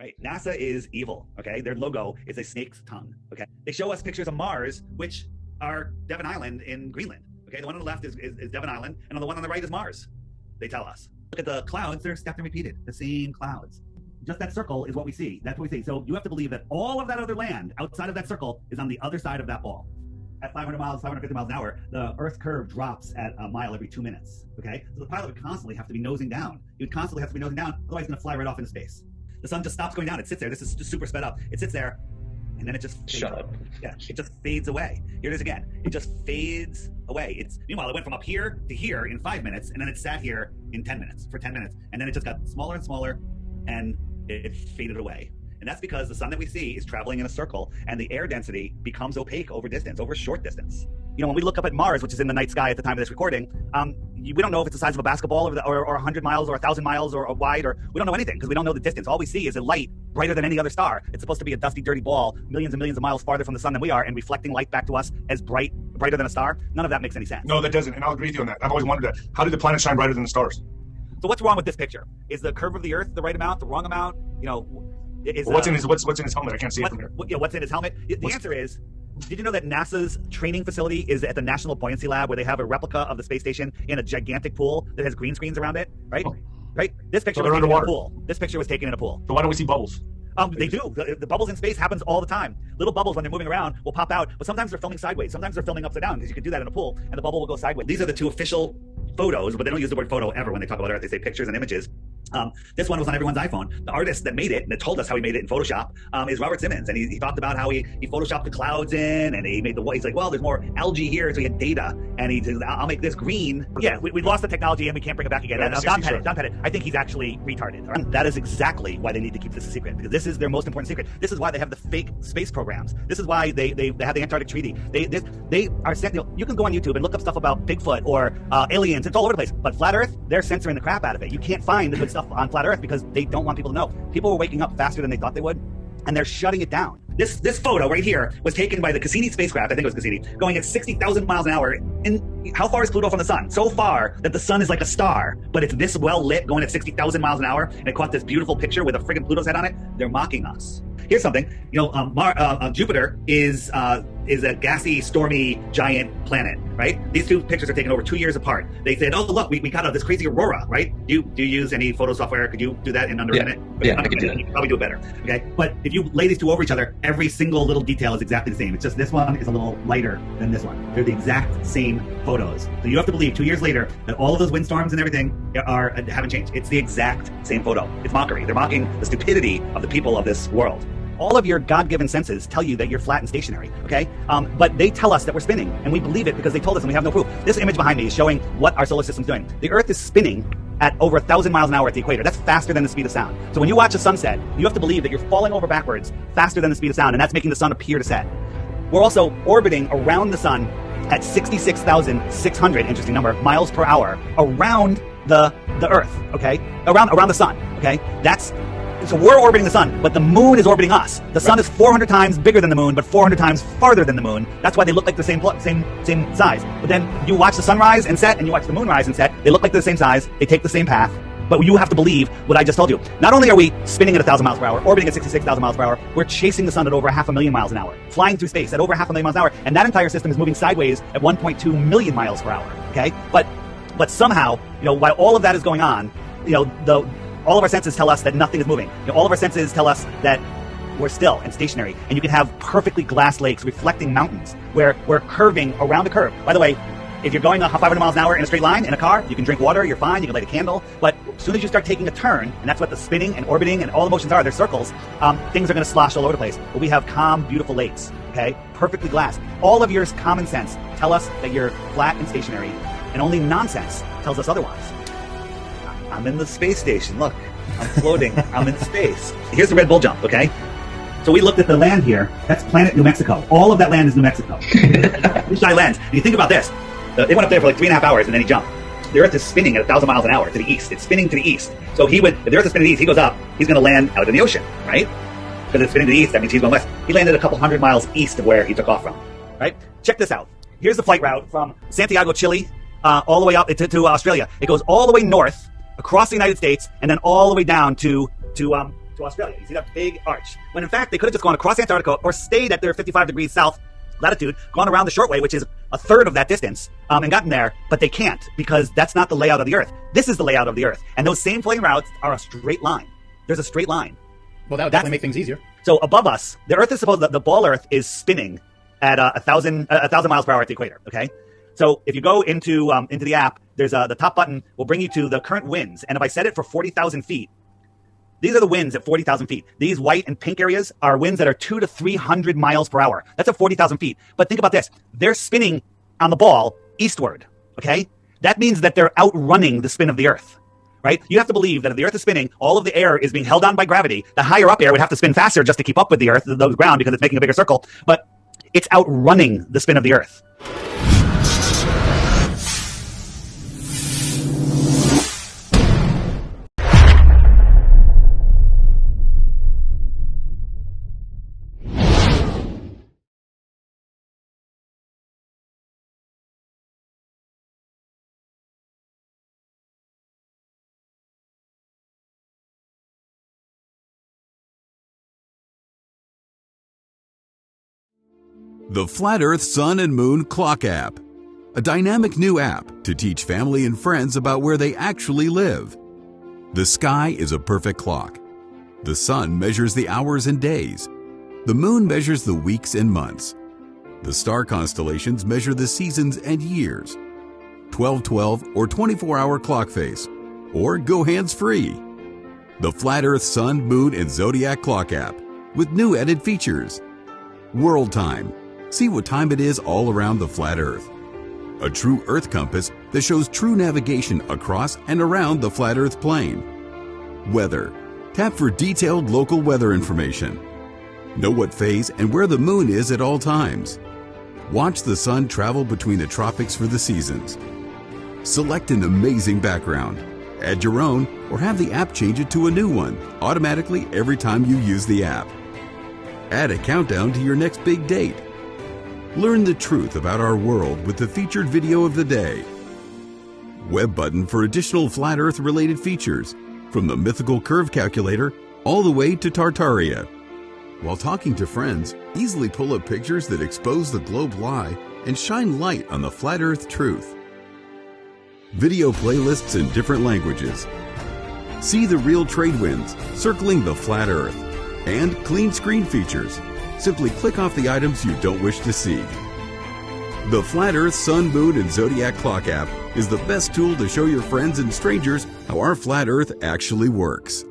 right? NASA is evil, okay? Their logo is a snake's tongue, okay? They show us pictures of Mars, which are Devon Island in Greenland, okay? The one on the left is Devon Island, and on the one on the right is Mars, they tell us. Look at the clouds, they're stepped and repeated, the same clouds. Just that circle is what we see. That's what we see. So you have to believe that all of that other land outside of that circle is on the other side of that ball. At 500 miles, 550 miles an hour, the Earth's curve drops at a mile every 2 minutes, okay? So the pilot would constantly have to be nosing down. He would constantly have to be nosing down, otherwise he's going to fly right off into space. The sun just stops going down. It sits there. This is just super sped up. It sits there, and then it just fades. Shut up. Yeah, it just fades away. Here it is again. It just fades away. Meanwhile, it went from up here to here in 5 minutes, and then it sat here in 10 minutes, for 10 minutes. And then it just got smaller and smaller, and it faded away. And that's because the sun that we see is traveling in a circle, and the air density becomes opaque over distance, over short distance. You know, when we look up at Mars, which is in the night sky at the time of this recording, we don't know if it's the size of a basketball or 100 miles or 1,000 miles or wide, or we don't know anything because we don't know the distance. All we see is a light brighter than any other star. It's supposed to be a dusty, dirty ball, millions and millions of miles farther from the sun than we are, and reflecting light back to us as brighter than a star. None of that makes any sense. No, that doesn't, and I'll agree with you on that. I've always wondered that. How do the planets shine brighter than the stars? So what's wrong with this picture? Is the curve of the Earth the right amount, the wrong amount? You know, what's in his helmet? I can't see it from here. What's in his helmet? The answer is, did you know that NASA's training facility is at the National Buoyancy Lab, where they have a replica of the space station in a gigantic pool that has green screens around it, right? Oh. Right? This picture was taken in a pool. This picture was taken in a pool. So why don't we see bubbles? They do. The bubbles in space happens all the time. Little bubbles, when they're moving around, will pop out, but sometimes they're filming sideways. Sometimes they're filming upside down, because you can do that in a pool, and the bubble will go sideways. These are the two official photos, but they don't use the word photo ever when they talk about Earth. They say pictures and images. This one was on everyone's iPhone. The artist that made it, and that told us how he made it in Photoshop, is Robert Simmons. And he talked about how he photoshopped the clouds in, and he made he's like, well, there's more algae here, so he had data. And he says, I'll make this green. Yeah, we lost the technology, and we can't bring it back again. And Don Pettit, I think he's actually retarded. Right? That is exactly why they need to keep this a secret, because this is their most important secret. This is why they have the fake space programs. This is why they have the Antarctic Treaty. They are, you can go on YouTube and look up stuff about Bigfoot or aliens. It's all over the place. But Flat Earth, they're censoring the crap out of it. You can't find the good stuff on Flat Earth because they don't want people to know. People were waking up faster than they thought they would, and they're shutting it down. This photo right here was taken by the Cassini spacecraft, I think it was Cassini, going at 60,000 miles an hour. And how far is Pluto from the sun? So far that the sun is like a star, but it's this well lit, going at 60,000 miles an hour, and it caught this beautiful picture with a friggin' Pluto's head on it. They're mocking us. Here's something, Jupiter is a gassy, stormy, giant planet, right? These two pictures are taken over 2 years apart. They said, oh, look, we got this crazy aurora, right? Do you use any photo software? Could you do that in under a minute? Yeah, I can do that. You can probably do it better, okay? But if you lay these two over each other, every single little detail is exactly the same. It's just this one is a little lighter than this one. They're the exact same photos. So you have to believe 2 years later that all of those windstorms and everything haven't changed. It's the exact same photo. It's mockery. They're mocking the stupidity of the people of this world. All of your God-given senses tell you that you're flat and stationary, okay? But they tell us that we're spinning, and we believe it because they told us and we have no proof. This image behind me is showing what our solar system's doing. The Earth is spinning at over 1,000 miles an hour at the equator. That's faster than the speed of sound. So when you watch a sunset, you have to believe that you're falling over backwards faster than the speed of sound, and that's making the sun appear to set. We're also orbiting around the sun at 66,600, interesting number, miles per hour around the Earth, okay? Around the sun, okay? So we're orbiting the sun, but the moon is orbiting us. The sun is 400 times bigger than the moon, but 400 times farther than the moon. That's why they look like the same size. But then you watch the sun rise and set, and you watch the moon rise and set. They look like they're the same size. They take the same path. But you have to believe what I just told you. Not only are we spinning at 1,000 miles per hour, orbiting at 66,000 miles per hour, we're chasing the sun at over 500,000 miles an hour, flying through space at over 500,000 miles an hour, and that entire system is moving sideways at 1.2 million miles per hour. Okay, but somehow, while all of that is going on, all of our senses tell us that nothing is moving. All of our senses tell us that we're still and stationary. And you can have perfectly glass lakes reflecting mountains where we're curving around a curve. By the way, if you're going 500 miles an hour in a straight line in a car, you can drink water, you're fine, you can light a candle. But as soon as you start taking a turn, and that's what the spinning and orbiting and all the motions are, they're circles, things are going to slosh all over the place. But we have calm, beautiful lakes, okay? Perfectly glass. All of your common sense tell us that you're flat and stationary, and only nonsense tells us otherwise. I'm in the space station. Look, I'm floating. I'm in space. Here's the Red Bull jump, okay? So we looked at the land here. That's planet New Mexico. All of that land is New Mexico. Shy lands. And you think about this. They went up there for like 3.5 hours, and then he jumped. The Earth is spinning at 1,000 miles an hour to the east. It's spinning to the east. So if the Earth is spinning to the east, he goes up. He's going to land out in the ocean, right? Because it's spinning to the east. That means he's going west. He landed a couple hundred miles east of where he took off from, right? Check this out. Here's the flight route from Santiago, Chile, all the way up to Australia. It goes all the way north, across the United States, and then all the way down to to Australia. You see that big arch. When in fact, they could have just gone across Antarctica or stayed at their 55 degrees south latitude, gone around the short way, which is a third of that distance, and gotten there, but they can't because that's not the layout of the Earth. This is the layout of the Earth. And those same floating routes are a straight line. There's a straight line. Well, that would definitely make things easier. So above us, the Earth is supposed, the ball Earth is spinning at 1,000 miles per hour at the equator, okay? So if you go into the app, there's the top button will bring you to the current winds. And if I set it for 40,000 feet, these are the winds at 40,000 feet. These white and pink areas are winds that are 200 to 300 miles per hour. That's at 40,000 feet. But think about this. They're spinning on the ball eastward, okay? That means that they're outrunning the spin of the Earth, right? You have to believe that if the Earth is spinning, all of the air is being held on by gravity. The higher up air would have to spin faster just to keep up with the Earth, the ground, because it's making a bigger circle. But it's outrunning the spin of the Earth. The Flat Earth Sun and Moon Clock App, a dynamic new app to teach family and friends about where they actually live. The sky is a perfect clock. The sun measures the hours and days. The moon measures the weeks and months. The star constellations measure the seasons and years. 12/12 or 24-hour clock face, or go hands-free. The Flat Earth Sun, Moon, and Zodiac Clock App with new added features. World Time. See what time it is all around the flat Earth. A true Earth compass that shows true navigation across and around the flat Earth plane. Weather. Tap for detailed local weather information. Know what phase and where the moon is at all times. Watch the sun travel between the tropics for the seasons. Select an amazing background. Add your own or have the app change it to a new one automatically every time you use the app. Add a countdown to your next big date. Learn the truth about our world with the featured video of the day. Web button for additional flat Earth related features, from the mythical curve calculator all the way to Tartaria. While talking to friends, easily pull up pictures that expose the globe lie and shine light on the flat Earth truth. Video playlists in different languages. See the real trade winds circling the flat Earth, and clean screen features. Simply click off the items you don't wish to see. The Flat Earth Sun, Moon, and Zodiac Clock app is the best tool to show your friends and strangers how our flat Earth actually works.